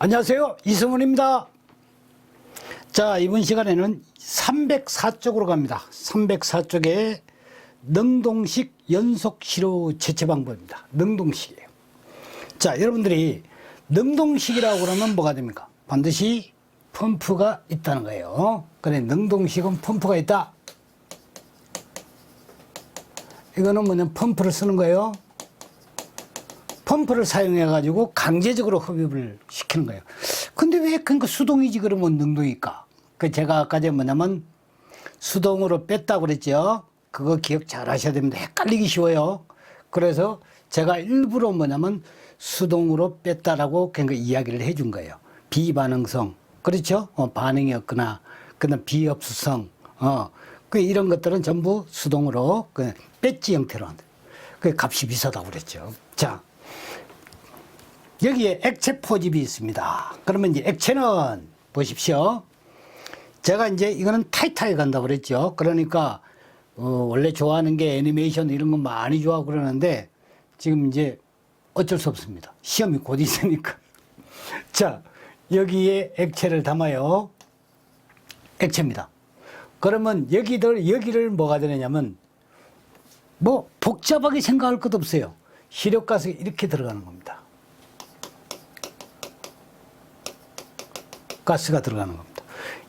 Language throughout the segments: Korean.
안녕하세요. 이승훈입니다. 자, 이번 시간에는 304쪽으로 갑니다. 304쪽에 능동식 연속 시료 제체 방법입니다. 능동식이에요. 자, 여러분들이 능동식이라고 그러면 뭐가 됩니까? 반드시 펌프가 있다는 거예요. 그래, 능동식은 펌프가 있다. 이거는 뭐냐면 펌프를 쓰는 거예요. 펌프를 사용해 가지고 강제적으로 흡입을 시키는 거예요. 근데 왜 그러니까 수동이지 그러면 능동일까? 그 제가 아까 전에 뭐냐면 수동으로 뺐다고 그랬죠. 그거 기억 잘 하셔야 됩니다. 헷갈리기 쉬워요. 그래서 제가 일부러 뭐냐면 수동으로 뺐다라고 그러니까 이야기를 해준 거예요. 비반응성, 그렇죠? 반응이 없거나 그다음 비흡수성, 그 이런 것들은 전부 수동으로 그 배지 형태로 한다. 그 값이 비싸다고 그랬죠. 자, 여기에 액체 포집이 있습니다. 그러면 이제 액체는 보십시오. 제가 이제 이거는 타이트하게 간다고 그랬죠. 그러니까 원래 좋아하는 게 애니메이션 이런 거 많이 좋아하고 그러는데 지금 이제 어쩔 수 없습니다. 시험이 곧 있으니까. 자, 여기에 액체를 담아요. 액체입니다. 그러면 여기를 뭐가 되느냐면 뭐 복잡하게 생각할 것도 없어요. 시력가스가 이렇게 들어가는 겁니다. 가스가 들어가는 겁니다.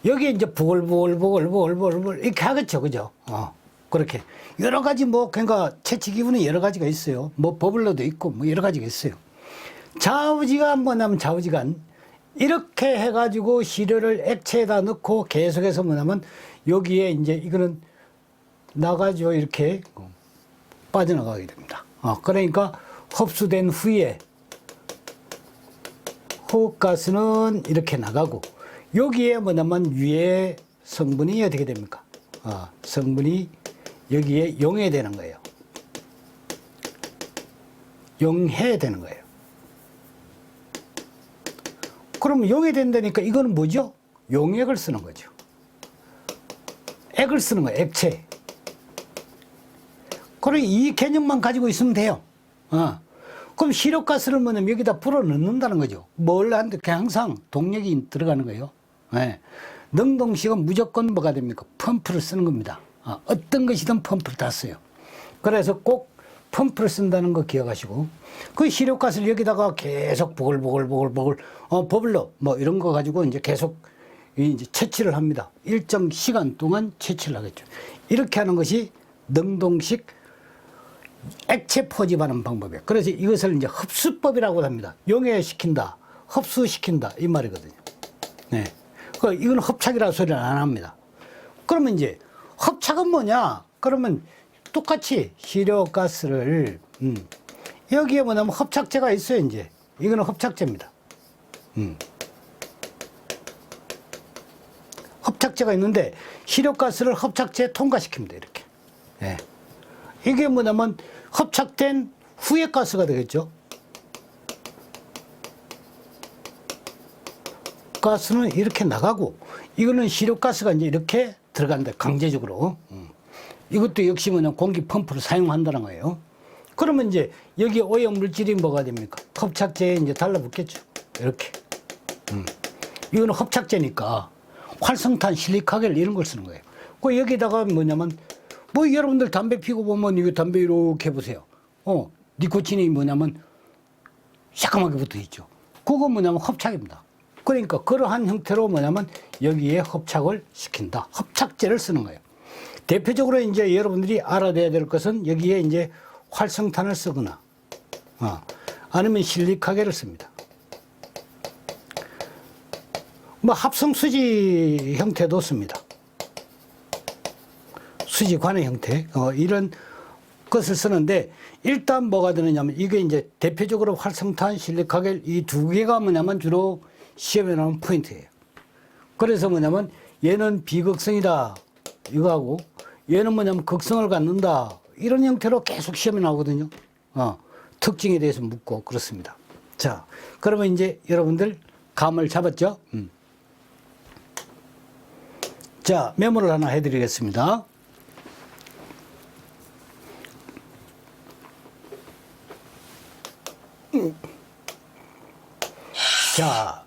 여기에 이제 부글부글 이렇게 하겠죠. 그죠? 그렇게. 여러 가지 뭐, 그러니까 채취 기분이 여러 가지가 있어요. 뭐 버블러도 있고 뭐 여러 가지가 있어요. 좌우지간 뭐냐면 좌우지간. 이렇게 해가지고 시료를 액체에다 넣고 계속해서 뭐냐면 여기에 이제 이거는 나가죠. 이렇게 빠져나가게 됩니다. 그러니까 흡수된 후에 호흡가스는 이렇게 나가고 여기에 뭐냐면 위에 성분이 어떻게 됩니까? 성분이 여기에 용해되는 거예요. 용해되는 거예요. 그럼 용해된다니까 이거는 뭐죠? 용액을 쓰는 거죠. 액을 쓰는 거예요. 액체. 그럼 이 개념만 가지고 있으면 돼요. 그럼 시료가스를 뭐냐면 여기다 불어 넣는다는 거죠. 뭘 하는데 그냥 항상 동력이 들어가는 거예요. 네. 능동식은 무조건 뭐가 됩니까? 펌프를 쓰는 겁니다. 어떤 것이든 펌프를 다 써요. 그래서 꼭 펌프를 쓴다는 거 기억하시고 그 시료가스를 여기다가 계속 보글보글 버블러 뭐 이런 거 가지고 이제 계속 이제 채취를 합니다. 일정 시간 동안 채취를 하겠죠. 이렇게 하는 것이 능동식 액체 포집하는 방법이에요. 그래서 이것을 이제 흡수법이라고 합니다. 용해시킨다, 흡수시킨다 이 말이거든요. 네. 이건 흡착이라는 소리는 안 합니다. 그러면 이제 흡착은 뭐냐? 그러면 똑같이 시료가스를 여기에 뭐냐면 흡착제가 있어요. 이제 이거는 흡착제입니다. 흡착제가 있는데 시료가스를 흡착제에 통과시킵니다. 이렇게. 네. 이게 뭐냐면 흡착된 후에 가스가 되겠죠. 가스는 이렇게 나가고 이거는 시료가스가 이제 이렇게 들어간다. 강제적으로. 이것도 역시 뭐냐 공기 펌프를 사용한다는 거예요. 그러면 이제 여기 오염 물질이 뭐가 됩니까? 흡착제에 이제 달라붙겠죠. 이렇게. 이거는 흡착제니까 활성탄, 실리카겔 이런 걸 쓰는 거예요. 그 여기다가 뭐냐면 뭐 여러분들 담배 피고 보면 이거 담배 이렇게 해보세요. 니코틴이 뭐냐면 새까맣게 붙어 있죠. 그거 뭐냐면 흡착입니다. 그러니까 그러한 형태로 뭐냐면 여기에 흡착을 시킨다. 흡착제를 쓰는 거예요. 대표적으로 이제 여러분들이 알아둬야 될 것은 여기에 이제 활성탄을 쓰거나, 아니면 실리카겔을 씁니다. 뭐 합성수지 형태도 씁니다. 수지관의 형태, 이런 것을 쓰는데 일단 뭐가 되느냐면 이게 이제 대표적으로 활성탄, 실리카겔 이 두 개가 뭐냐면 주로 시험에 나오는 포인트예요. 그래서 뭐냐면 얘는 비극성이다 이거하고 얘는 뭐냐면 극성을 갖는다 이런 형태로 계속 시험에 나오거든요. 특징에 대해서 묻고 그렇습니다. 자, 그러면 이제 여러분들 감을 잡았죠? 자, 메모를 하나 해드리겠습니다. 자,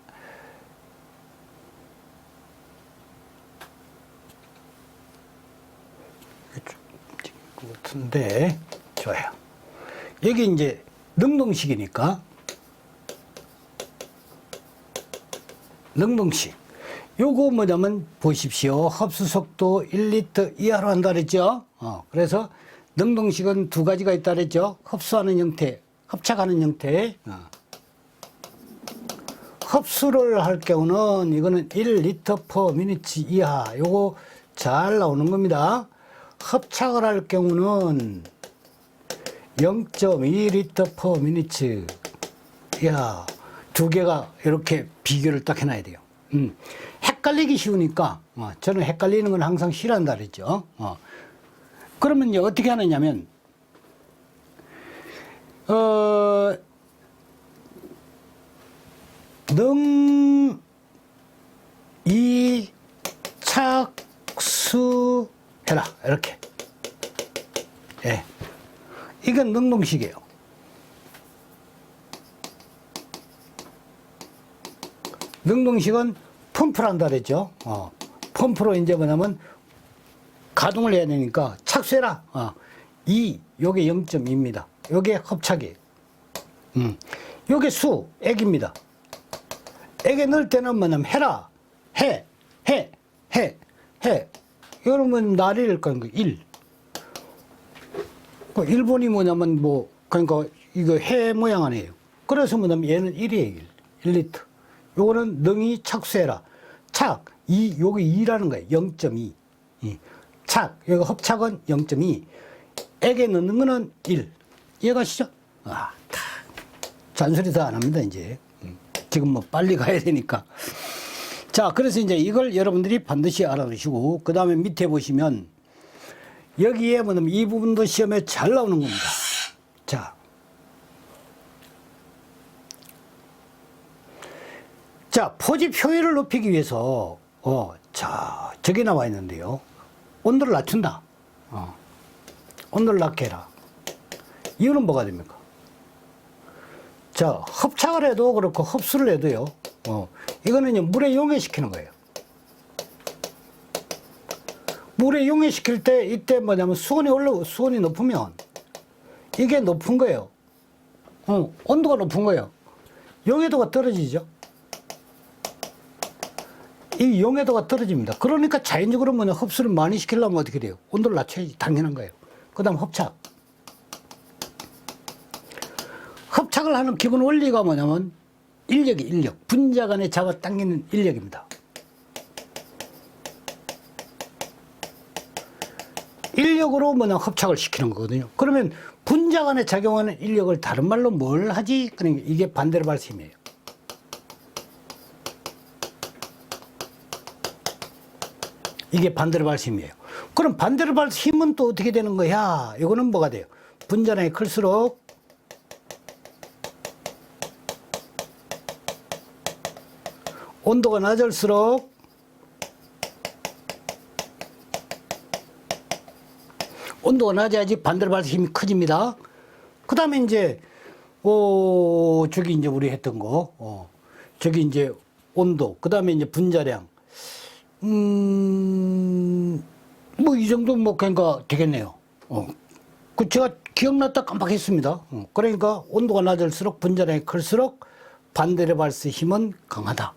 같은데, 좋아요. 여기 이제 능동식이니까, 능동식. 요거 뭐냐면, 보십시오. 흡수 속도 1리터 이하로 한다 그랬죠? 그래서 능동식은 두 가지가 있다 그랬죠? 흡수하는 형태, 흡착하는 형태. 흡수를 할 경우는 이거는 1리터 per minute 이하. 요거 잘 나오는 겁니다. 흡착을 할 경우는 0.2리터 per minute 이하. 두 개가 이렇게 비교를 딱 해놔야 돼요. 헷갈리기 쉬우니까, 저는 헷갈리는 건 항상 싫어한다 그랬죠. 그러면 이제 어떻게 하느냐면, 착수해라. 이렇게. 예. 이건 능동식이에요. 능동식은 펌프를 한다 그랬죠. 펌프로 이제 뭐냐면 가동을 해야 되니까 착수해라. 요게 0.2입니다. 요게 합착이에요. 요게 수, 액입니다. 액에 넣을 때는 뭐냐면 해라. 해. 이러면 날일 거니까 1. 일본이 뭐냐면 그러니까 이거 해 모양 아니에요. 그래서 뭐냐면 얘는 1이에요. 1리터. 요거는 능이 착수해라. 요게 2라는 거예요. 0.2. 여기 합착은 0.2. 액에 넣는 거는 1. 이해가시죠? 잔소리 더 안 합니다, 이제. 지금 빨리 가야 되니까. 자, 그래서 이제 이걸 여러분들이 반드시 알아두시고, 그 다음에 밑에 보시면, 여기에 뭐냐면 이 부분도 시험에 잘 나오는 겁니다. 자, 포집 효율을 높이기 위해서, 저기 나와 있는데요. 온도를 낮춘다. 온도를 낮게 해라. 이유는 뭐가 됩니까? 자, 흡착을 해도 그렇고 흡수를 해도요. 이거는 이제 물에 용해시키는 거예요. 물에 용해시킬 때 이때 뭐냐면 수온이 높으면 이게 높은 거예요. 온도가 높은 거예요. 용해도가 떨어지죠. 이 용해도가 떨어집니다. 그러니까 자연적으로 뭐냐 흡수를 많이 시키려면 어떻게 돼요? 온도를 낮춰야지. 당연한 거예요. 그 다음 흡착. 흡착을 하는 기본 원리가 뭐냐면 인력. 분자간에 잡아당기는 인력입니다. 인력으로 뭐냐 흡착을 시키는 거거든요. 그러면 분자간에 작용하는 인력을 다른 말로 뭘 하지? 그러니까 이게 반대로 발심이에요. 이게 반대로 발심이에요. 그럼 반대로 발심은 또 어떻게 되는 거야? 이거는 뭐가 돼요? 분자량이 클수록 온도가 낮을수록 온도가 낮아야지 반대로 발심이 커집니다. 그 다음에 이제, 저기 이제 우리 했던 거, 저기 이제 온도, 그 다음에 이제 분자량. 이 정도 그러니까 되겠네요. 제가 기억났다 깜빡했습니다. 그러니까 온도가 낮을수록 분자량이 클수록 반대로 발생 힘은 강하다.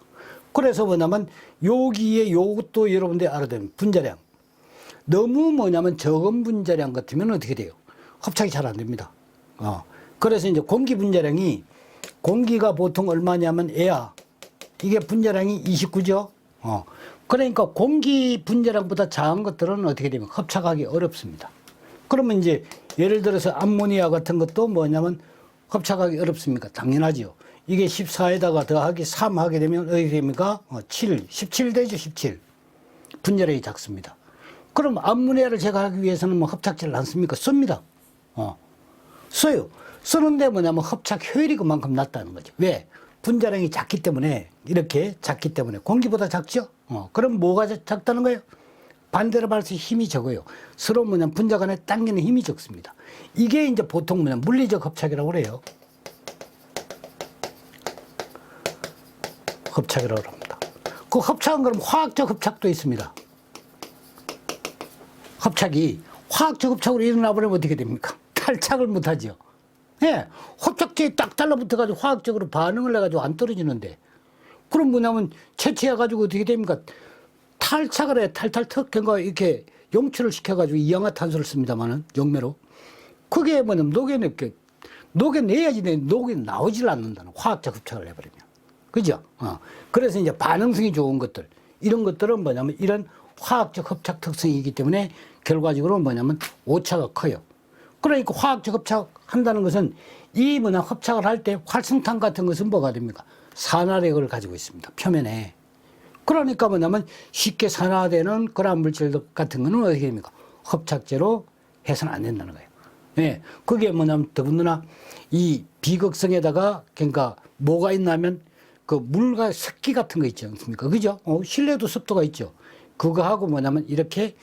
그래서 뭐냐면 여기에 요것도 여러분들이 알아야 됩니다. 분자량. 너무 뭐냐면 적은 분자량 같으면 어떻게 돼요? 흡착이 잘 안 됩니다. 그래서 이제 공기 분자량이 공기가 보통 얼마냐면 에야. 이게 분자량이 29죠. 그러니까 공기 분자량보다 작은 것들은 어떻게 되면 흡착하기 어렵습니다. 그러면 이제 예를 들어서 암모니아 같은 것도 뭐냐면 흡착하기 어렵습니까? 당연하죠. 이게 14에다가 더하기 3 하게 되면 어떻게 됩니까? 17 되죠, 17. 분자량이 작습니다. 그럼 암모니아를 제거하기 위해서는 흡착제를 안 씁니까? 씁니다. 써요. 쓰는데 뭐냐면 흡착 효율이 그만큼 낮다는 거죠. 왜? 분자량이 작기 때문에, 이렇게 작기 때문에, 공기보다 작죠? 그럼 뭐가 작다는 거예요? 반대로 발생 힘이 적어요. 서로 뭐냐면 분자 간에 당기는 힘이 적습니다. 이게 이제 보통 뭐냐면 물리적 흡착이라고 그래요. 흡착이라고 합니다. 그 흡착은 그럼 화학적 흡착도 있습니다. 흡착이 화학적 흡착으로 일어나 버리면 어떻게 됩니까? 탈착을 못 하죠. 예. 흡착제에 딱 달라붙어 가지고 화학적으로 반응을 해 가지고 안 떨어지는데, 그럼 뭐냐면 채취해 가지고 어떻게 됩니까? 탈착을 해. 탈탈 턱 그러니까 이렇게 용출을 시켜 가지고 이양화탄소를 씁니다마는 용매로. 그게 뭐냐면 녹여내야지 되는데 녹여 나오질 않는다는, 화학적 흡착을 해 버리면. 그죠? 그래서 이제 반응성이 좋은 것들, 이런 것들은 뭐냐면 이런 화학적 흡착 특성이기 때문에 결과적으로 뭐냐면 오차가 커요. 그러니까 화학적 흡착한다는 것은 이 흡착을 할 때 활성탄 같은 것은 뭐가 됩니까? 산화력을 가지고 있습니다. 표면에. 그러니까 뭐냐면 쉽게 산화되는 그런 물질 같은 거는 어떻게 됩니까? 흡착제로 해서는 안 된다는 거예요. 예. 그게 뭐냐면 더군다나 이 비극성에다가 그러니까 뭐가 있냐면 그 물과 습기 같은 거 있지 않습니까? 그죠? 실내도 습도가 있죠. 그거하고 뭐냐면 이렇게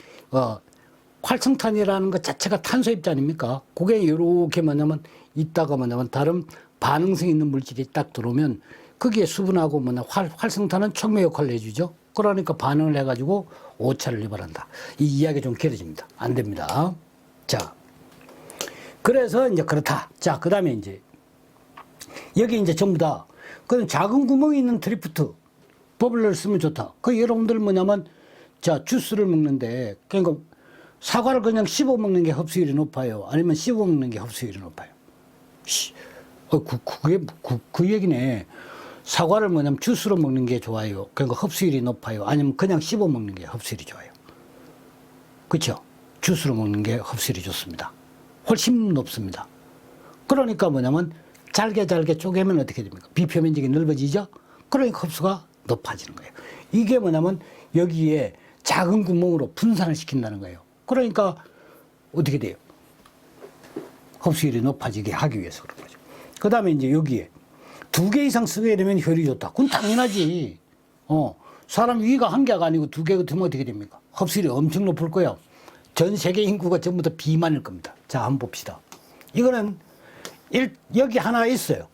활성탄이라는 것 자체가 탄소 입자 아닙니까? 그게 이렇게 뭐냐면 있다가 뭐냐면 다른 반응성 있는 물질이 딱 들어오면 거기에 수분하고 뭐냐 활성탄은 촉매 역할을 해주죠. 그러니까 반응을 해가지고 오차를 유발한다. 이 이야기 좀 길어집니다. 안 됩니다. 자, 그래서 이제 그렇다. 자, 그 다음에 이제 여기 이제 전부 다 그런 작은 구멍이 있는 드리프트 버블러를 쓰면 좋다. 그 여러분들 뭐냐면 자, 주스를 먹는데 그러니까 사과를 그냥 씹어 먹는 게 흡수율이 높아요. 아니면 씹어 먹는 게 흡수율이 높아요. 그 얘기네. 사과를 뭐냐면 주스로 먹는 게 좋아요. 그러니까 흡수율이 높아요. 아니면 그냥 씹어 먹는 게 흡수율이 좋아요. 그렇죠? 주스로 먹는 게 흡수율이 좋습니다. 훨씬 높습니다. 그러니까 뭐냐면 잘게 쪼개면 어떻게 됩니까? 비표면적이 넓어지죠? 그러니까 흡수가 높아지는 거예요. 이게 뭐냐면 여기에 작은 구멍으로 분산을 시킨다는 거예요. 그러니까 어떻게 돼요? 흡수율이 높아지게 하기 위해서 그런 거죠. 그 다음에 이제 여기에 2개 이상 쓰게 되면 효율이 좋다. 그건 당연하지. 사람 위가 1개가 아니고 2개 같으면 어떻게 됩니까? 흡수율이 엄청 높을 거예요. 전 세계 인구가 전부 다 비만일 겁니다. 자, 한번 봅시다. 이거는 여기 하나 있어요.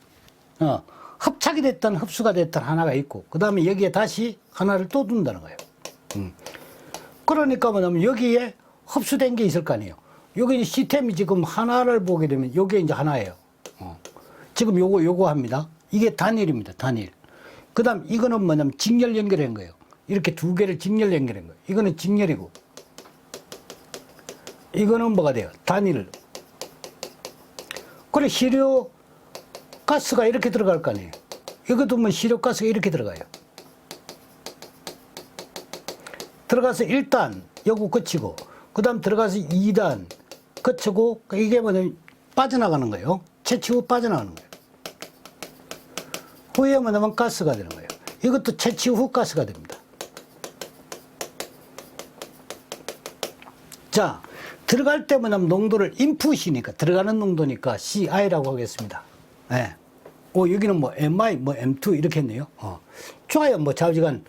흡착이 됐든 흡수가 됐든 하나가 있고, 그 다음에 여기에 다시 하나를 또 둔다는 거예요. 그러니까 뭐냐면 여기에 흡수된 게 있을 거 아니에요. 여기 시스템이 지금 하나를 보게 되면 요게 이제 하나예요. 지금 요거 합니다. 이게 단일입니다. 단일. 그 다음 이거는 뭐냐면 직렬 연결한 거예요. 이렇게 2개를 직렬 연결한 거예요. 이거는 직렬이고, 이거는 뭐가 돼요? 단일. 그래, 시료 가스가 이렇게 들어갈 거 아니에요. 이것도 뭐 시료 가스가 이렇게 들어가요. 들어가서 1단 요거 거치고, 그 다음 들어가서 2단 거치고, 이게 뭐냐면 빠져나가는 거예요. 채취 후 빠져나가는 거예요. 후에 뭐냐면 가스가 되는 거예요. 이것도 채취 후 가스가 됩니다. 자, 들어갈 때 뭐냐면 농도를 인풋이니까, 들어가는 농도니까 CI라고 하겠습니다. 예. 여기는 뭐 MI, 뭐 M2 이렇게 했네요. 좋아요. 뭐 좌우지간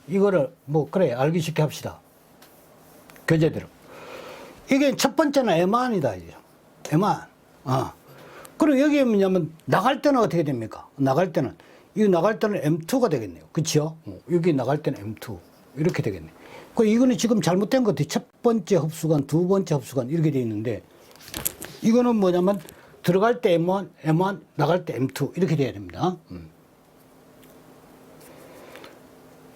이거를 뭐 그래 알기 쉽게 합시다. 교재대로. 이게 첫 번째는 M1이다. M1. 그리고 여기에 뭐냐면 나갈 때는 어떻게 됩니까? 나갈 때는 M2가 되겠네요. 그렇죠? 여기 나갈 때는 M2 이렇게 되겠네. 그 이거는 지금 잘못된 것 같아요. 첫 번째 흡수관, 두 번째 흡수관 이렇게 돼 있는데, 이거는 뭐냐면 들어갈 때 M1, 나갈 때 M2 이렇게 돼야 됩니다.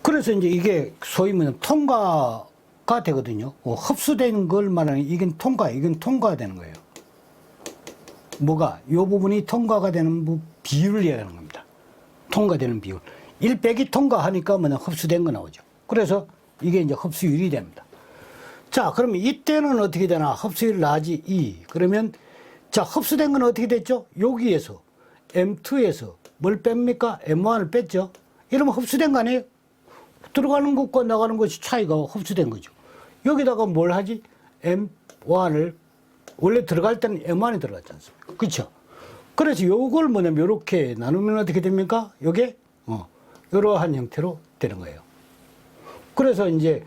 그래서 이제 이게 소위 뭐냐면 통과가 되거든요. 흡수되는 걸 말하는 이건 통과되는 거예요. 뭐가? 이 부분이 통과가 되는 비율을 얘기하는 겁니다. 통과되는 비율. 1 빼기 통과하니까 뭐냐 흡수된 거 나오죠. 그래서 이게 이제 흡수율이 됩니다. 자, 그러면 이때는 어떻게 되나? 흡수율 나지 2. 그러면 자, 흡수된 건 어떻게 됐죠? 여기에서 M2에서 뭘 뺍니까? M1을 뺐죠. 이러면 흡수된 거 아니에요? 들어가는 것과 나가는 것이 차이가 흡수된 거죠. 여기다가 뭘 하지? M1을 원래 들어갈 때는 M1이 들어갔지 않습니까? 그렇죠? 그래서 요걸 뭐냐면 이렇게 나누면 어떻게 됩니까? 요게 이러한 형태로 되는 거예요. 그래서 이제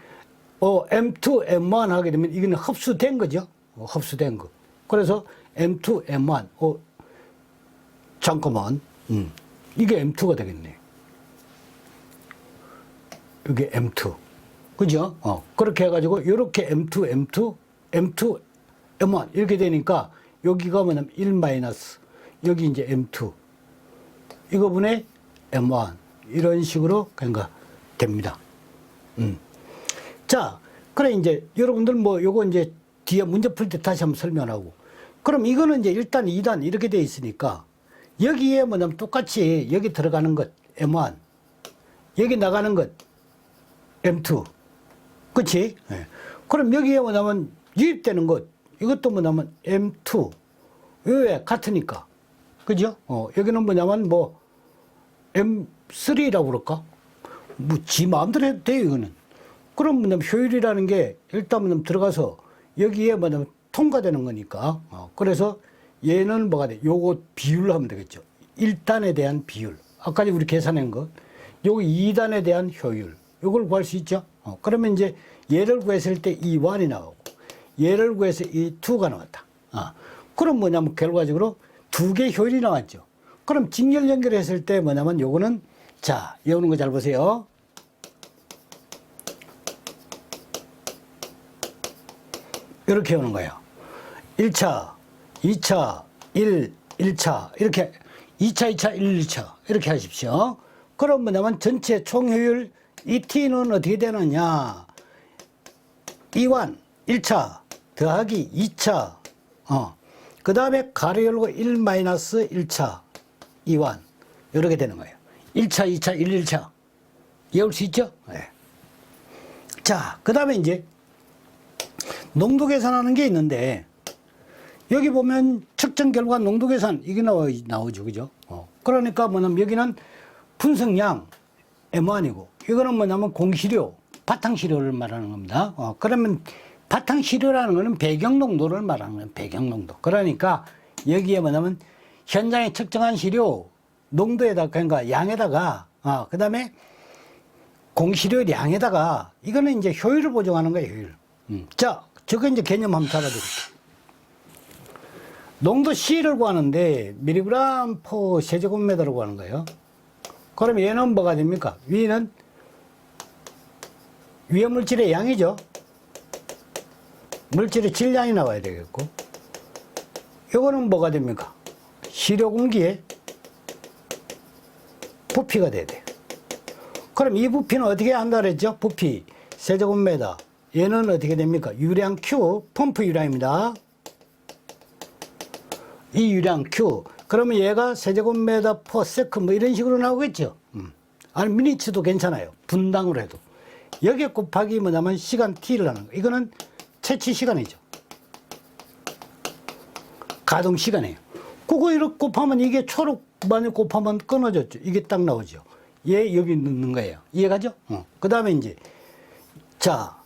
M2, M1 하게 되면 이거는 흡수된 거죠. 흡수된 거. 그래서 M2, M1. 잠깐만. 이게 M2가 되겠네. 이게 M2. 그죠? 그렇게 해가지고, 요렇게 M2, M2, M2, M1 이렇게 되니까 여기가 뭐냐면 1 마이너스 여기 이제 M2 이거 분의 M1 이런 식으로 그러니까 됩니다. 자, 그래 이제 여러분들 뭐 요거 이제 뒤에 문제 풀 때 다시 한번 설명하고 그럼 이거는 이제 1단, 2단 이렇게 돼 있으니까 여기에 뭐냐면 똑같이 여기 들어가는 것 M1 여기 나가는 것 M2 그치? 네. 그럼 여기에 뭐냐면 유입되는 것 이것도 뭐냐면 M2 왜 같으니까 그죠? 여기는 뭐냐면 뭐 M3라고 그럴까? 뭐 지 마음대로 해도 돼요 이거는. 그럼 뭐냐면 효율이라는 게 일단 뭐냐면 들어가서 여기에 뭐냐면 통과되는 거니까 그래서 얘는 뭐가 돼? 요거 비율로 하면 되겠죠. 1단에 대한 비율 아까 우리 계산한 것 요거 2단에 대한 효율 요걸 구할 수 있죠. 그러면 이제 얘를 구했을 때 이 1이 나오고 얘를 구해서 이 2가 나왔다. 그럼 뭐냐면 결과적으로 두 개 효율이 나왔죠. 그럼 직렬 연결했을 때 뭐냐면 요거는 자, 여오는 거 잘 보세요. 이렇게 오는 거예요. 1차, 2차, 1차 이렇게 2차, 2차, 1차 이렇게 하십시오. 그럼 뭐냐면 전체 총효율 이 T는 어떻게 되느냐. 2완 1차 더하기 2차 그 다음에 가로 열고 1 마이너스 1차 2완 이렇게 되는 거예요. 1차, 2차, 1차 이해할 수 있죠? 네. 자, 그 다음에 이제 농도 계산하는 게 있는데 여기 보면 측정 결과 농도 계산 이게 나오죠. 그죠? 그러니까 뭐냐면 여기는 분석량 M1이고 이거는 뭐냐면 공시료 바탕시료를 말하는 겁니다. 그러면 바탕시료라는 거는 배경농도를 말하는 거예요. 배경농도. 그러니까 여기에 뭐냐면 현장에 측정한 시료 농도에다가 그러니까 양에다가 그 다음에 공시료량에다가 이거는 이제 효율을 보정하는 거예요. 효율. 자, 저거 이제 개념 한번 잡아드릴게요. 농도 C를 구하는데 미리그램 퍼 세제곱미터를 구하는 거예요. 그러면 얘는 뭐가 됩니까? 위는 위의 물질의 양이죠. 물질의 질량이 나와야 되겠고 이거는 뭐가 됩니까? 시료 공기의 부피가 돼야 돼요. 그럼 이 부피는 어떻게 한다 그랬죠? 부피 세제곱미터 얘는 어떻게 됩니까? 유량 Q 펌프 유량입니다. 이 유량 Q 그러면 얘가 세제곱미터 퍼 세컨 뭐 이런 식으로 나오겠죠. 아니 미니츠도 괜찮아요. 분당으로 해도 여기에 곱하기 뭐냐면 시간 T를 하는 거 이거는 채취 시간이죠. 가동 시간이에요. 그거 이렇게 곱하면 이게 초록 만약 곱하면 끊어졌죠. 이게 딱 나오죠. 얘 여기 넣는 거예요. 이해가죠? 그 다음에 이제 자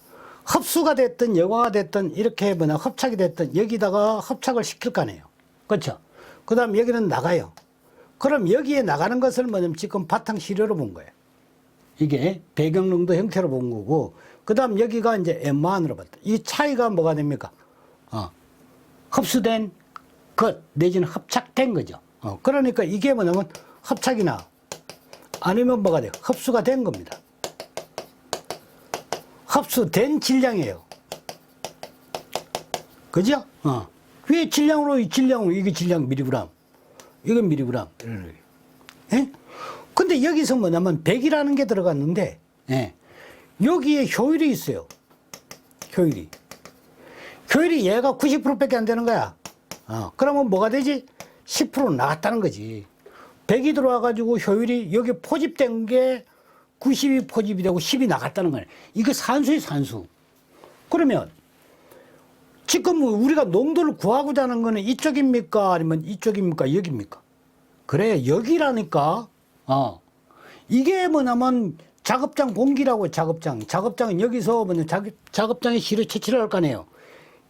흡수가 됐든 여과가 됐든 이렇게 뭐냐 합착이 됐든 여기다가 합착을 시킬 거 아니에요. 그렇죠? 그 다음 여기는 나가요. 그럼 여기에 나가는 것을 뭐냐면 지금 바탕 시료로 본 거예요. 이게 배경농도 형태로 본 거고 그 다음 여기가 이제 M1으로 봤다. 이 차이가 뭐가 됩니까? 흡수된 것 내지는 합착된 거죠. 그러니까 이게 뭐냐면 합착이나 아니면 뭐가 돼요? 흡수가 된 겁니다. 흡수된 질량이에요. 그죠? 왜 질량으로 이게 질량 미리그램 이건 미리그램 예? 근데 여기서 뭐냐면 100이라는 게 들어갔는데 예. 여기에 효율이 있어요. 효율이 얘가 90%밖에 안 되는 거야. 그러면 뭐가 되지? 10% 나갔다는 거지. 100이 들어와 가지고 효율이 여기 포집된 게 90이 포집이 되고 10이 나갔다는 거예요. 이거 산수예요, 산수. 그러면 지금 우리가 농도를 구하고자 하는 거는 이쪽입니까? 아니면 이쪽입니까? 여기입니까? 그래, 여기라니까. 이게 뭐냐면 작업장 공기라고 작업장. 작업장은 여기서 뭐냐 작업장에 시료 채취를 할 거 아니에요.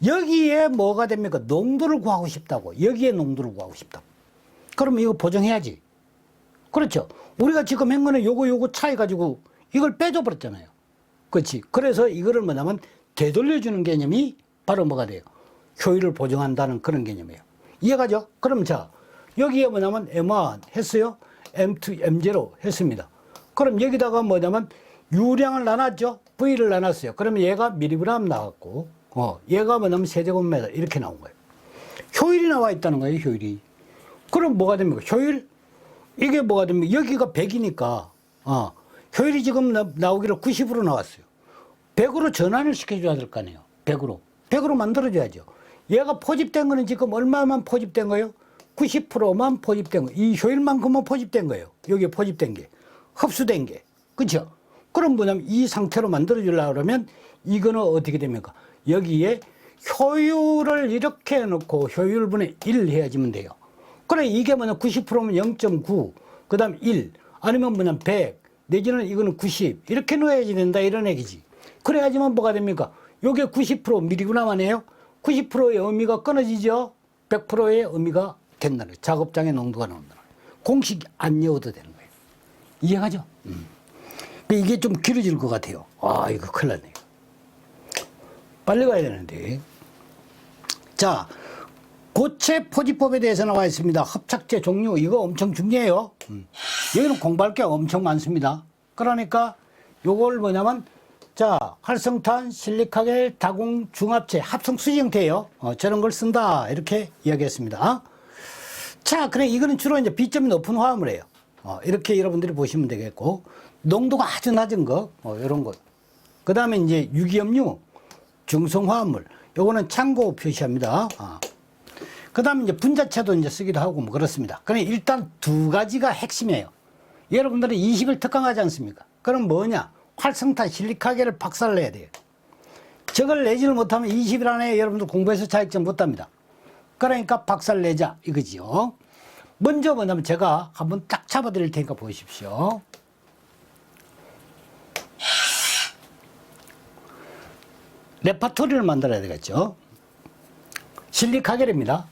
여기에 뭐가 됩니까? 농도를 구하고 싶다고. 여기에 농도를 구하고 싶다고. 그러면 이거 보정해야지. 그렇죠. 우리가 지금 한 거는 요거 차이 가지고 이걸 빼줘 버렸잖아요. 그렇지. 그래서 이거를 뭐냐면 되돌려주는 개념이 바로 뭐가 돼요? 효율을 보정한다는 그런 개념이에요. 이해가죠? 그럼 자, 여기에 뭐냐면 M1 했어요. M2, M0 했습니다. 그럼 여기다가 뭐냐면 유량을 나눴죠. V를 나눴어요. 그러면 얘가 미리그램 나왔고, 얘가 뭐냐면 세제곱미터 이렇게 나온 거예요. 효율이 나와 있다는 거예요, 효율이. 그럼 뭐가 됩니까? 효율? 이게 뭐가 됩니까? 여기가 100이니까, 효율이 지금 나오기로 90으로 나왔어요. 100으로 전환을 시켜줘야 될 거 아니에요. 100으로. 100으로 만들어줘야죠. 얘가 포집된 거는 지금 얼마만 포집된 거예요? 90%만 포집된 거예요. 이 효율만큼만 포집된 거예요. 여기에 포집된 게. 흡수된 게. 그쵸? 그럼 뭐냐면 이 상태로 만들어주려고 그러면 이거는 어떻게 됩니까? 여기에 효율을 이렇게 해놓고 효율분의 1 해야지면 돼요. 그래, 이게 뭐냐, 90%면 0.9, 그 다음 1, 아니면 뭐냐, 100, 내지는 이거는 90, 이렇게 넣어야지 된다, 이런 얘기지. 그래야지만 뭐가 됩니까? 요게 90% 미리구나만 해요. 90%의 의미가 끊어지죠? 100%의 의미가 된다는 거예요. 작업장의 농도가 나온다는 거예요. 공식 안 외워도 되는 거예요. 이해가죠? 이게 좀 길어질 것 같아요. 아, 이거 큰일 났네요. 빨리 가야 되는데. 자, 고체 포집법에 대해서 나와 있습니다. 합착제 종류, 이거 엄청 중요해요. 여기는 공부할 게 엄청 많습니다. 그러니까 요걸 뭐냐면, 자, 활성탄, 실리카겔, 다공, 중합체, 합성 수지 형태예요. 저런 걸 쓴다, 이렇게 이야기했습니다. 자, 그래, 이거는 주로 이제 비점이 높은 화합물이에요. 이렇게 여러분들이 보시면 되겠고, 농도가 아주 낮은 거, 이런 것. 그 다음에 이제 유기염류, 중성화합물, 요거는 참고 표시합니다. 그 다음에 이제 분자체도 이제 쓰기도 하고 뭐 그렇습니다. 그럼 일단 두 가지가 핵심이에요. 여러분들은 20일 특강하지 않습니까? 그럼 뭐냐? 활성탄 실리카겔을 박살을 내야 돼요. 저걸 내지를 못하면 20일 안에 여러분들 공부해서 자격증 못 땁니다. 그러니까 박살 내자 이거지요. 먼저 뭐냐면 제가 한번 딱 잡아 드릴 테니까 보십시오. 레파토리를 만들어야 되겠죠. 실리카겔입니다.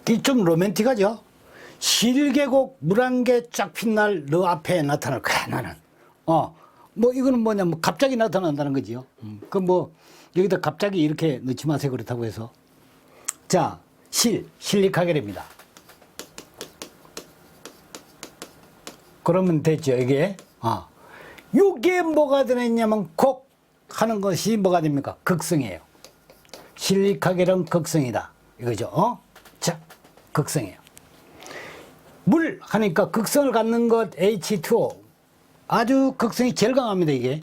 이 좀 로맨틱하죠? 실계곡 물 한 개 쫙 핀 날 너 앞에 나타날 거야, 나는. 뭐 이거는 뭐냐면 갑자기 나타난다는 거지요. 그 뭐 여기다 갑자기 이렇게 넣지 마세요, 그렇다고 해서. 자, 실리카겔입니다. 그러면 됐죠, 이게. 요게 뭐가 되느냐면 곡 하는 것이 뭐가 됩니까? 극성이에요. 실리카겔은 극성이다, 이거죠. 자, 극성이에요. 물 하니까 극성을 갖는 것 H2O, 아주 극성이 제일 강합니다. 이게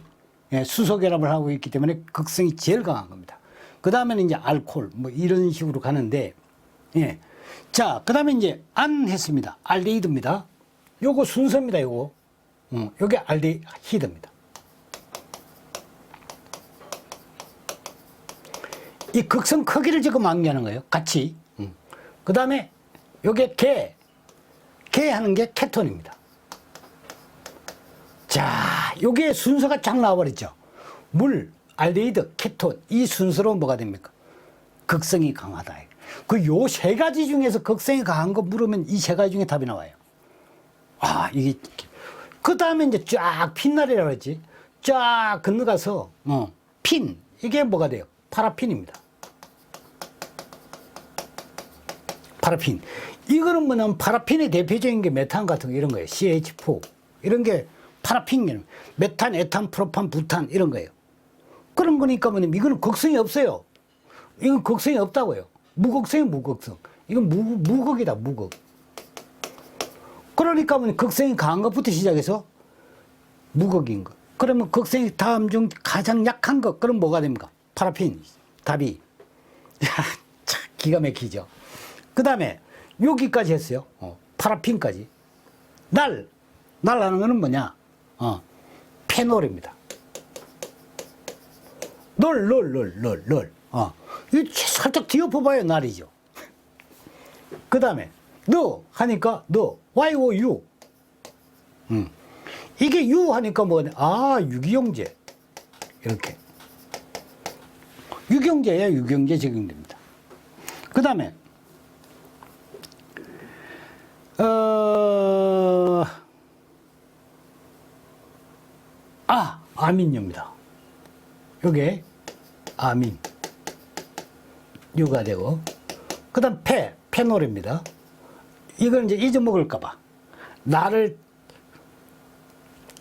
수소 결합을 하고 있기 때문에 극성이 제일 강한 겁니다. 그 다음에는 이제 알코올 뭐 이런 식으로 가는데, 자, 그 다음에 이제 안 했습니다. 알데히드입니다. 요거 순서입니다. 요거 요게 알데히드입니다. 이 극성 크기를 지금 암기하는 거예요, 같이. 그 다음에 요게 개 하는 게 케톤입니다. 자, 요게 순서가 쫙 나와버렸죠. 물, 알데히드, 케톤, 이 순서로 뭐가 됩니까? 극성이 강하다. 그 요 세 가지 중에서 극성이 강한 거 물으면 이 세 가지 중에 답이 나와요. 이게 그 다음에 이제 쫙 핀날이라고 했지. 쫙 건너가서 핀, 이게 뭐가 돼요? 파라핀입니다. 파라핀. 이거는 뭐냐면 파라핀의 대표적인 게 메탄 같은 거 이런 거예요. CH4 이런 게 파라핀, 메탄, 에탄, 프로판, 부탄 이런 거예요. 그런 거니까 뭐냐면 이거는 극성이 없어요. 이건 극성이 없다고요. 무극성이 무극성. 이건 무극이다, 무극. 그러니까 뭐냐면 극성이 강한 것부터 시작해서 무극인 거. 그러면 극성이 다음 중 가장 약한 것, 그럼 뭐가 됩니까? 파라핀. 답이. 야, 참 기가 막히죠. 그 다음에 여기까지 했어요. 파라핀까지. 날 하는 거는 뭐냐? 페놀입니다. 널. 이 살짝 뒤엎어봐요, 날이죠. 그 다음에 너 하니까 너, YOU. 이게 유 하니까 뭐냐? 아, 유기용제. 이렇게. 유경제예요. 유경제 적용됩니다. 그 다음에, 아민유입니다. 요게 아민. 유가 되고. 그 다음 페놀입니다. 이걸 이제 잊어먹을까봐. 나를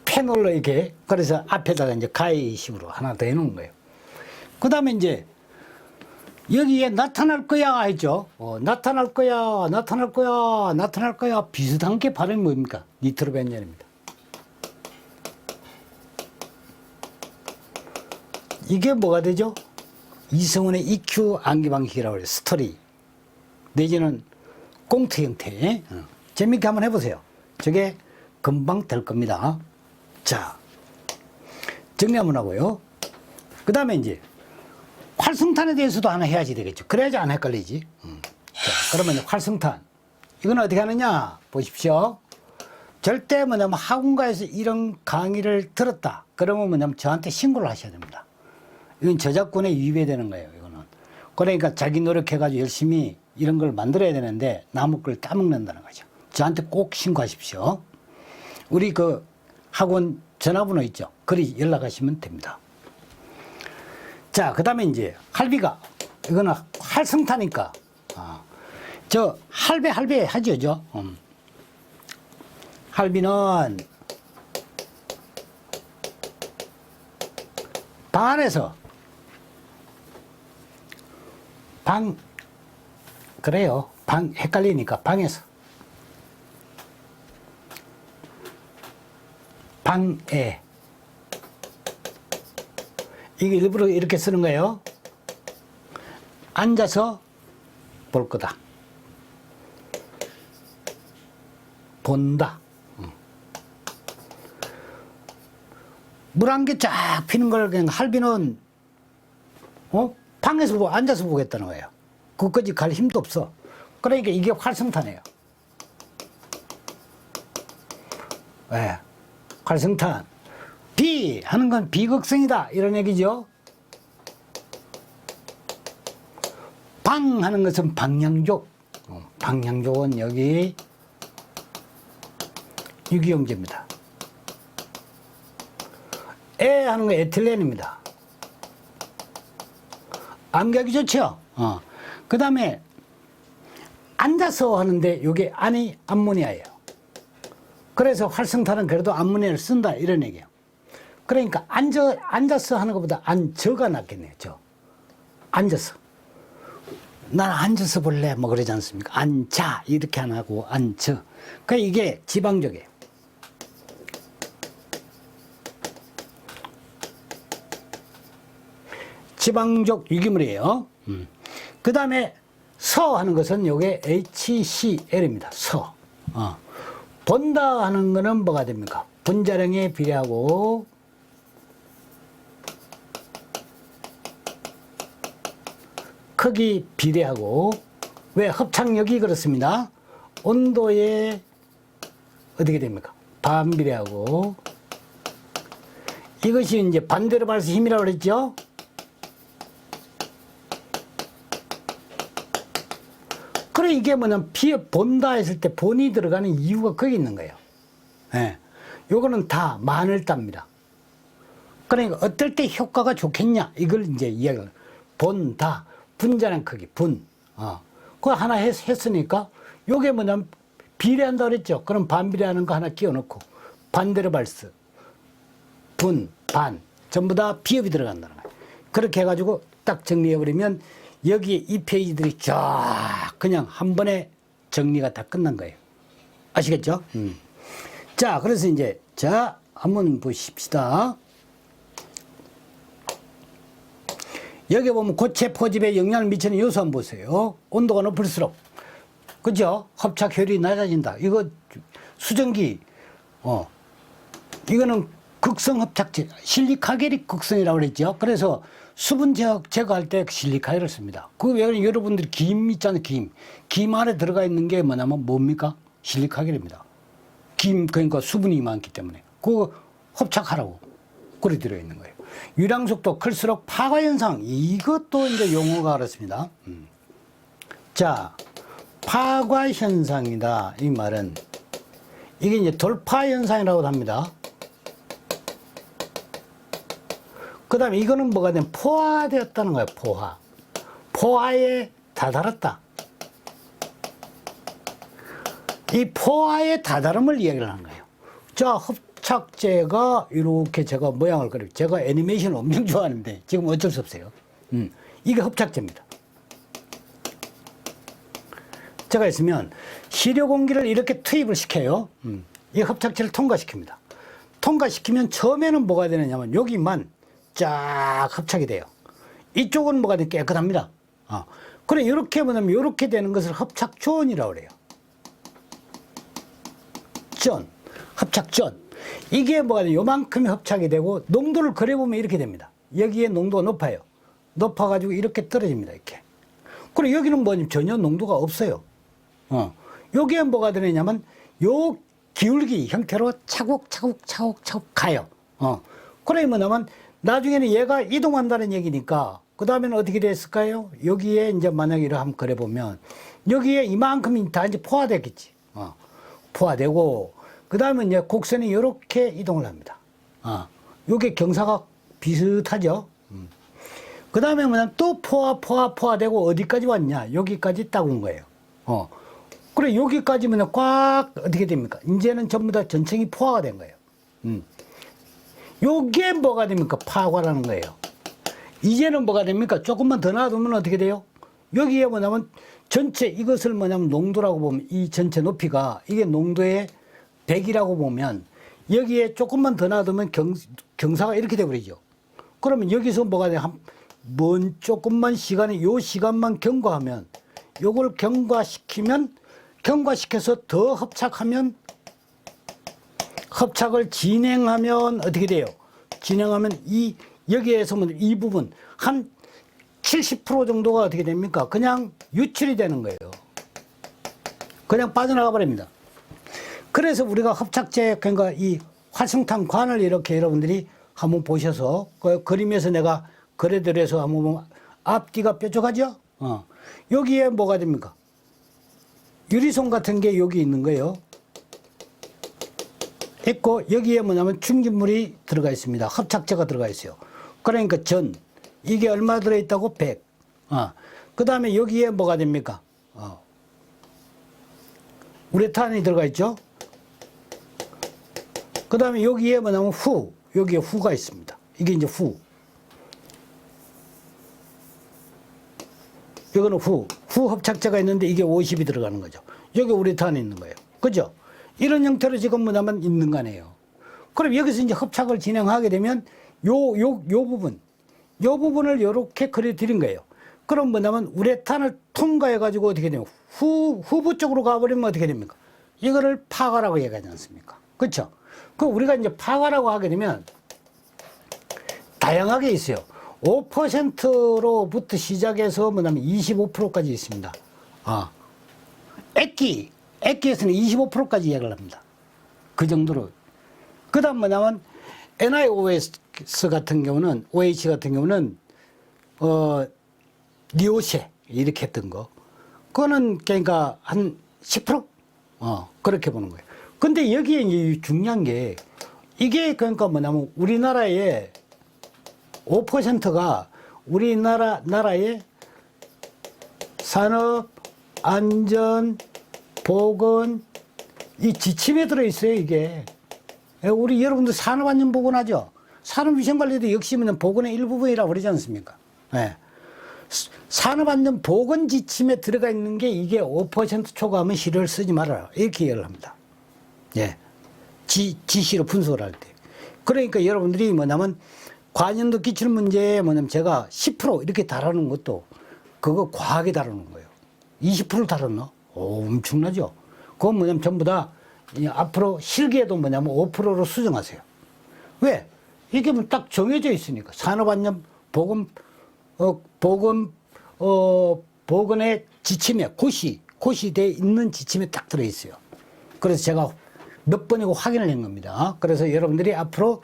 페놀로 이렇게, 그래서 앞에다가 이제 가이식으로 하나 더 해놓은 거예요. 그 다음에 이제, 여기에 나타날 거야 했죠. 나타날 거야, 나타날 거야, 나타날 거야. 비슷한 게 발음이 뭡니까? 니트로벤젠입니다. 이게 뭐가 되죠? 이성훈의 EQ 암기 방식이라고 해요. 스토리. 내지는 꽁트 형태. 재밌게 한번 해보세요. 저게 금방 될 겁니다. 자, 정리 한번 하고요. 그 다음에 이제, 활성탄에 대해서도 하나 해야지 되겠죠. 그래야지 안 헷갈리지. 자, 그러면 활성탄. 이건 어떻게 하느냐? 보십시오. 절대 뭐냐면 학원가에서 이런 강의를 들었다. 그러면 뭐냐면 저한테 신고를 하셔야 됩니다. 이건 저작권에 위배되는 거예요, 이거는. 그러니까 자기 노력해가지고 열심히 이런 걸 만들어야 되는데 남의 걸 따먹는다는 거죠. 저한테 꼭 신고하십시오. 우리 그 학원 전화번호 있죠? 그리 연락하시면 됩니다. 자, 그 다음에 이제 할비가, 이거는 활성탄이니까, 저 할배 하죠, 저. 할비는 방 안에서, 그래요. 방, 헷갈리니까 방에서. 방에. 이게 일부러 이렇게 쓰는 거예요. 앉아서 볼 거다. 본다. 물 한 개 쫙 피는 걸 그냥 할비는 방에서 앉아서 보겠다는 거예요. 그것까지 갈 힘도 없어. 그러니까 이게 활성탄이에요. 네. 활성탄. 비 하는 건 비극성이다 이런 얘기죠. 방 하는 것은 방향족. 방향족은 여기 유기용제입니다. 에 하는 건 에틸렌입니다. 암기하기 좋죠. 그 다음에 앉아서 하는데 이게 아니 암모니아예요. 그래서 활성탄은 그래도 암모니아를 쓴다 이런 얘기예요. 그러니까 앉아서 하는 것보다 앉아가 낫겠네요. 앉아서. 난 앉아서 볼래 뭐 그러지 않습니까? 앉아 이렇게 안 하고 앉아. 그러니까 이게 지방적이에요. 지방적 유기물이에요. 그 다음에 서 하는 것은 요게 HCl입니다. 서. 본다 하는 거는 뭐가 됩니까? 분자량에 비례하고 크기 비례하고 왜 합착력이 그렇습니다. 온도에 어떻게 됩니까? 반비례하고 이것이 이제 반대로 발수 힘이라고 그랬죠? 그래 이게 뭐냐면 본다 했을 때 본이 들어가는 이유가 거기 있는 거예요. 예. 요거는 다 마늘따입니다. 그러니까 어떨 때 효과가 좋겠냐 이걸 이제 이야기를 본다 분자량 크기 그거 하나 했으니까 요게 뭐냐면 비례한다 그랬죠. 그럼 반비례하는 거 하나 끼워 넣고 반대로 발수 반 전부 다 비읍이 들어간다는 거예요. 그렇게 해가지고 딱 정리해 버리면 여기에 이 페이지들이 쫙 그냥 한 번에 정리가 다 끝난 거예요. 아시겠죠? 자, 그래서 이제 자 한번 보십시다. 여기 보면 고체 포집에 영향을 미치는 요소 한번 보세요. 온도가 높을수록 그죠? 합착 효율이 낮아진다. 이거 수증기 이거는 극성 합착제 실리카겔이 극성이라고 그랬죠. 그래서 수분 제거할 때 실리카겔을 씁니다. 그 외에는 여러분들이 김 있잖아요. 김 안에 들어가 있는 게 뭐냐면 뭡니까? 실리카겔입니다. 그러니까 수분이 많기 때문에 그거 흡착하라고 그래 들어 있는 거예요. 유량속도 클수록 파과 현상, 이것도 이제 용어가 그렇습니다. 자, 파과 현상이다 이 말은 이게 이제 돌파 현상이라고 합니다. 그 다음에 이거는 뭐가 되면 포화되었다는 거예요. 포화에 다다랐다. 이 포화의 다다름을 이야기를 하는 거예요. 자, 흡착제가 이렇게 제가 모양을 그려요. 제가 애니메이션 엄청 좋아하는데 지금 어쩔 수 없어요. 이게 흡착제입니다. 제가 있으면 시료 공기를 이렇게 투입을 시켜요. 이 흡착제를 통과시킵니다. 통과시키면 처음에는 뭐가 되느냐면 여기만 쫙 흡착이 돼요. 이쪽은 뭐가 되게 깨끗합니다. 그래 이렇게 뭐냐면 이렇게 되는 것을 흡착존이라고 그래요. 흡착존. 이게 뭐가 돼요? 요만큼이 흡착이 되고 농도를 그려보면 이렇게 됩니다. 여기에 농도가 높아요. 높아가지고 이렇게 떨어집니다. 이렇게. 그리고 여기는 뭐냐면 전혀 농도가 없어요. 여기에 뭐가 되느냐면 요 기울기 형태로 차곡차곡 가요. 그래 뭐냐면 나중에는 얘가 이동한다는 얘기니까 그 다음에는 어떻게 됐을까요? 여기에 이제 만약에 이렇게 한번 그려보면 여기에 이만큼이 다 이제 포화됐겠지. 포화되고 그 다음에 이제 곡선이 이렇게 이동을 합니다. 요게 경사가 비슷하죠. 그 다음에 뭐냐면 또 포화되고 어디까지 왔냐? 여기까지 딱 온 거예요. 그래 여기까지 뭐냐 꽉 어떻게 됩니까? 이제는 전부 다 전층이 포화가 된 거예요. 요게 뭐가 됩니까? 파과라는 거예요. 이제는 뭐가 됩니까? 조금만 더 놔두면 어떻게 돼요? 여기에 뭐냐면 전체 이것을 뭐냐면 농도라고 보면 이 전체 높이가 이게 농도의 100이라고 보면 여기에 조금만 더 놔두면 경사가 이렇게 돼버리죠. 그러면 여기서 뭐가 돼? 먼 조금만 시간에 요 시간만 경과하면 요걸 경과시켜서 더 흡착을 진행하면 어떻게 돼요? 진행하면 여기에서 이 부분 한 70% 정도가 어떻게 됩니까? 그냥 유출이 되는 거예요. 그냥 빠져나가 버립니다. 그래서 우리가 흡착제, 그러니까 이 활성탄 관을 이렇게 여러분들이 한번 보셔서 그 그림에서 내가 그래드려서 한번 보면 앞뒤가 뾰족하죠? 여기에 뭐가 됩니까? 유리손 같은 게 여기 있는 거예요. 있고 여기에 뭐냐면 충진물이 들어가 있습니다. 흡착제가 들어가 있어요. 그러니까 이게 얼마 들어있다고? 100. 그 다음에 여기에 뭐가 됩니까? 우레탄이 들어가 있죠. 그 다음에 여기에 뭐냐면 여기에 후가 있습니다. 이게 이제 이거는 후 흡착제가 있는데 이게 50이 들어가는 거죠. 여기 우레탄이 있는 거예요. 그죠? 이런 형태로 지금 뭐냐면 있는 거 아니에요. 그럼 여기서 이제 흡착을 진행하게 되면 요 부분을 요렇게 그려드린 거예요. 그럼 뭐냐면 우레탄을 통과해가지고 어떻게 되면 후부 쪽으로 가버리면 어떻게 됩니까? 이거를 파과라고 얘기하지 않습니까? 그렇죠? 그 우리가 이제 파과라고 하게 되면 다양하게 있어요. 5%로부터 시작해서 뭐냐면 25%까지 있습니다. 액기에서는 25%까지 이야기를 합니다. 그 정도로. 그 다음 뭐냐면 NiOS 같은 경우는, OH 같은 경우는, 리오셰, 이렇게 했던 거. 그거는 그러니까 한 10%? 그렇게 보는 거예요. 근데 여기에 이제 중요한 게, 이게 그러니까 뭐냐면 우리나라의 5%가 나라의 산업, 안전, 보건, 이 지침에 들어있어요, 이게. 우리 여러분들 산업안전보건하죠? 산업위생관리도 역시 보건의 일부분이라고 그러지 않습니까? 네. 산업안전보건 지침에 들어가 있는 게 이게 5% 초과하면 시료를 쓰지 말아라. 이렇게 이야기를 합니다. 예. 지시로 분석을 할 때. 그러니까 여러분들이 뭐냐면 관연도 기출문제에 뭐냐면 제가 10% 이렇게 다루는 것도 그거 과하게 다루는 거예요. 20% 다뤘나? 엄청나죠? 그건 뭐냐면 전부 다 앞으로 실기에도 뭐냐면 5%로 수정하세요. 왜? 이게 뭐 딱 정해져 있으니까. 산업안전 보건의 지침에 고시돼 있는 지침에 딱 들어있어요. 그래서 제가 몇 번이고 확인을 한 겁니다. 그래서 여러분들이 앞으로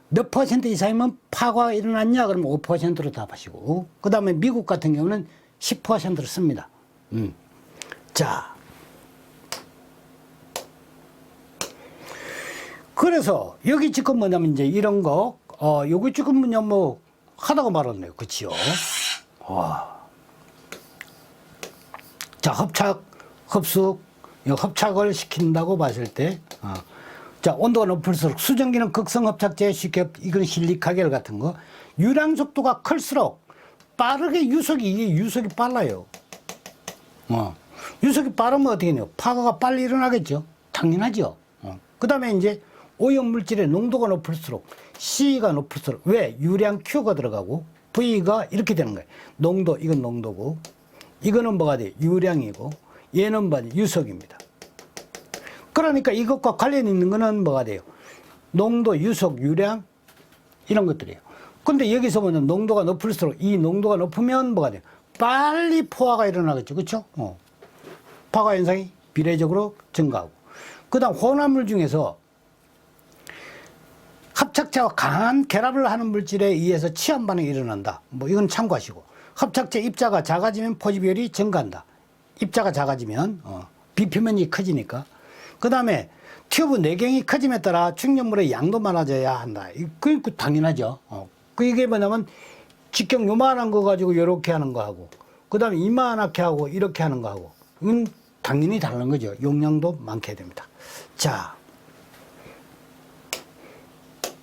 몇 퍼센트 이상이면 파과가 일어났냐? 그러면 5%로 답하시고, 그 다음에 미국 같은 경우는 10%를 씁니다. 자. 그래서 여기 지금 뭐냐면 이제 이런 거, 요거 지금 뭐냐 뭐 하다가 말았네요. 그치요? 와. 자, 합착, 흡수, 합착을 시킨다고 봤을 때, 자, 온도가 높을수록 수증기는 극성 합착제에 쉽게, 이건 실리카겔 같은 거. 유량 속도가 클수록 빠르게 이게 유속이 빨라요. 유속이 빠르면 어떻게 해요? 파과가 빨리 일어나겠죠? 당연하죠. 그 다음에 이제 오염물질의 농도가 높을수록 C가 높을수록, 왜? 유량 Q가 들어가고 V가 이렇게 되는 거예요. 농도, 이건 농도고, 이거는 뭐가 돼요? 유량이고, 얘는 뭐가 돼요? 유속입니다. 그러니까 이것과 관련 있는 거는 뭐가 돼요? 농도, 유속, 유량, 이런 것들이에요. 근데 여기서 보면 농도가 높을수록, 이 농도가 높으면 뭐가 돼요? 빨리 포화가 일어나겠죠. 그렇죠? 파과 현상이 비례적으로 증가하고. 그 다음 혼합물 중에서 합착제와 강한 결합을 하는 물질에 의해서 치환 반응이 일어난다. 뭐 이건 참고하시고. 합착제 입자가 작아지면 포집율이 증가한다. 입자가 작아지면 비표면이 커지니까. 그 다음에 튜브 내경이 커짐에 따라 충전물의 양도 많아져야 한다. 그 당연하죠. 이게 뭐냐면 직경 요만한 거 가지고 이렇게 하는 거 하고, 그 다음에 이만하게 하고 이렇게 하는 거 하고, 이건 당연히 다른 거죠. 용량도 많게 됩니다. 자,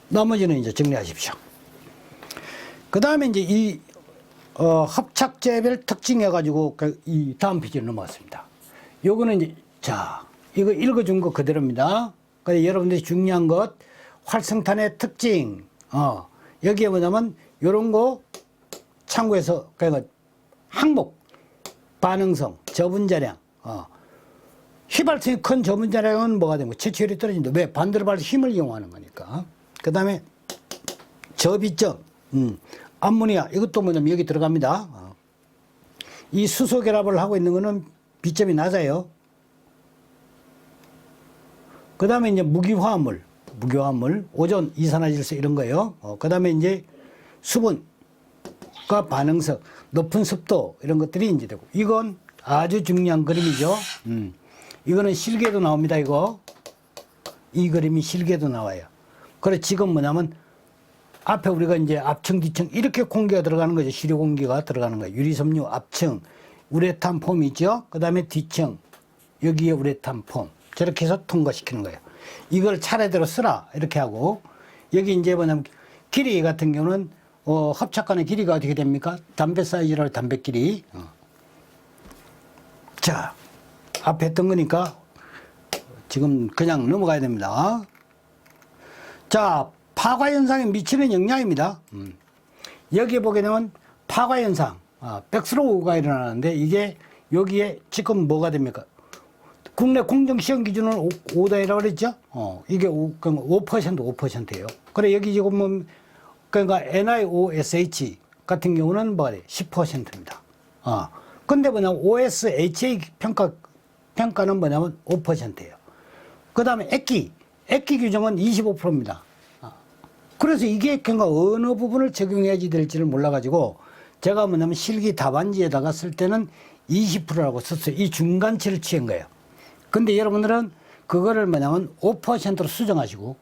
나머지는 이제 정리하십시오. 그 다음에 이제 이 합착제별 특징해가지고 이 다음 페이지로 넘어갔습니다. 요거는 이제, 자, 이거 읽어준 거 그대로입니다. 그래서 여러분들이 중요한 것, 활성탄의 특징, 여기에 뭐냐면 요런 거 참고해서, 그러니까 항목, 반응성, 저분자량, 휘발성이 큰 저분자량은 뭐가 되는 거? 채취율이 떨어진다. 왜? 반대로 힘을 이용하는 거니까. 그 다음에 저비점, 암모니아, 이것도 뭐냐면 여기 들어갑니다. 이 수소 결합을 하고 있는 거는 비점이 낮아요. 그 다음에 이제 무기화합물, 오존, 이산화질소 이런 거예요. 그 다음에 이제 수분과 반응성, 높은 습도 이런 것들이 이제 되고, 이건 아주 중요한 그림이죠. 이거는 실계도 나옵니다. 이 그림이 실계도 나와요. 그래 지금 뭐냐면 앞에 우리가 이제 앞층, 뒤층 이렇게 공기가 들어가는 거죠. 시료 공기가 들어가는 거예요. 유리섬유 앞층, 우레탄 폼 있죠. 그 다음에 뒤층, 여기에 우레탄 폼. 저렇게 해서 통과시키는 거예요. 이걸 차례대로 쓰라 이렇게 하고, 여기 이제 뭐냐면 길이 같은 경우는 합착관의 길이가 어떻게 됩니까? 담배 사이즈로 담배 길이. 자, 앞에 했던 거니까 지금 그냥 넘어가야 됩니다. 자, 파과 현상에 미치는 영향입니다. 여기에 보게 되면 파과 현상, 백스로우가 일어나는데, 이게 여기에 지금 뭐가 됩니까? 국내 공정시험 기준은 5단이라고 그랬죠? 이게 5%예요. 그래, 여기 지금 뭐, 그러니까 NiOSH 같은 경우는 뭐가 돼? 10%입니다. 근데 뭐냐면 OSHA 평가는 뭐냐면 5%예요. 그 다음에 액기 규정은 25%입니다. 그래서 이게 그러니까 어느 부분을 적용해야지 될지를 몰라가지고, 제가 뭐냐면 실기 답안지에다가 쓸 때는 20%라고 썼어요. 이 중간치를 취한 거예요. 근데 여러분들은 그거를 뭐냐면 5%로 수정하시고,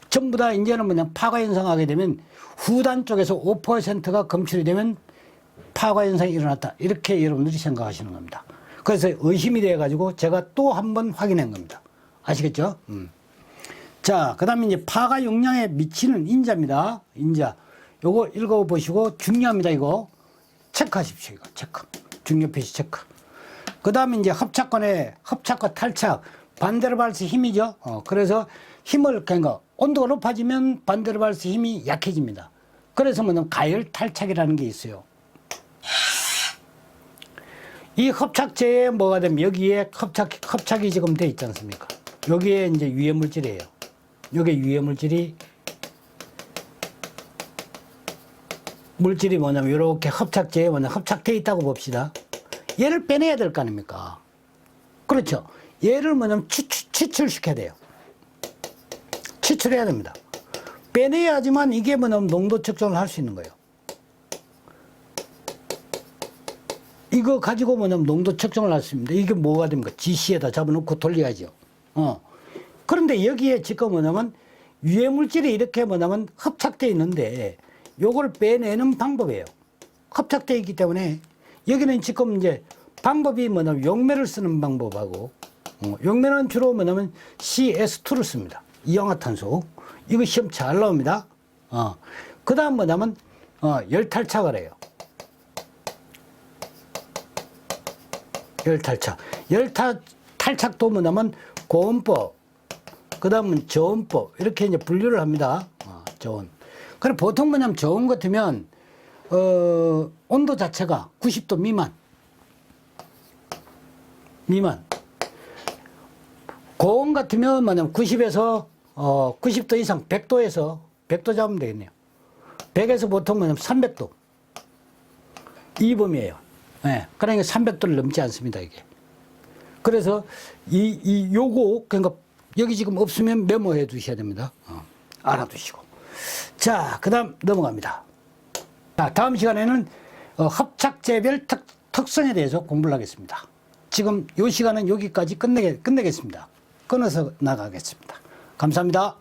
전부 다 이제는 뭐냐면 파과 현상하게 되면 후단 쪽에서 5%가 검출이 되면 파과 현상이 일어났다. 이렇게 여러분들이 생각하시는 겁니다. 그래서 의심이 돼가지고 제가 또 한 번 확인한 겁니다. 아시겠죠? 자, 그 다음에 이제 파가 용량에 미치는 인자입니다. 인자. 요거 읽어보시고 중요합니다. 이거 체크하십시오. 이거 체크. 중요 표시 체크. 그 다음에 이제 합착과 탈착. 반대로 발수 힘이죠. 그래서 힘을, 그러니까 온도가 높아지면 반대로 발수 힘이 약해집니다. 그래서 뭐냐면 가열 탈착이라는 게 있어요. 이 합착제에 뭐가 되면 여기에 합착이 지금 돼 있지 않습니까? 여기에 이제 유해 물질이에요. 요게 유해 물질이 뭐냐면 이렇게 합착제에 합착돼 있다고 봅시다. 얘를 빼내야 될 거 아닙니까? 그렇죠. 얘를 뭐냐면 추출시켜야 돼요. 추출해야 됩니다. 빼내야지만 이게 뭐냐면 농도 측정을 할 수 있는 거예요. 이거 가지고 뭐냐면 농도 측정을 할 수 있습니다. 이게 뭐가 됩니까? GC에다 잡아놓고 돌려야죠. 그런데 여기에 지금 뭐냐면 유해물질이 이렇게 뭐냐면 흡착되어 있는데 요걸 빼내는 방법이에요. 흡착되어 있기 때문에 여기는 지금 이제 방법이 뭐냐면 용매를 쓰는 방법하고 용매는 주로 뭐냐면 CS2를 씁니다. 이氧화탄소. 이거 시험 잘 나옵니다. 그 다음 뭐냐면 열탈착을 해요. 열탈착. 열탈착도 뭐냐면 고온법, 그 다음은 저온법 이렇게 이제 분류를 합니다. 저온. 그럼 보통 뭐냐면 저온 같으면 온도 자체가 90도 미만. 고온 같으면 뭐냐면 90에서 90도 이상 100도에서 100도 잡으면 되겠네요. 100에서 보통 뭐냐면 300도. 이 범위예요. 네. 그러니까 300도를 넘지 않습니다, 이게. 그래서 요거 그러니까 여기 지금 없으면 메모해 두셔야 됩니다. 알아두시고. 자, 그다음 넘어갑니다. 자, 다음 시간에는 합착제별 특성에 대해서 공부를 하겠습니다. 지금 요 시간은 여기까지 끝내겠습니다. 끊어서 나가겠습니다. 감사합니다.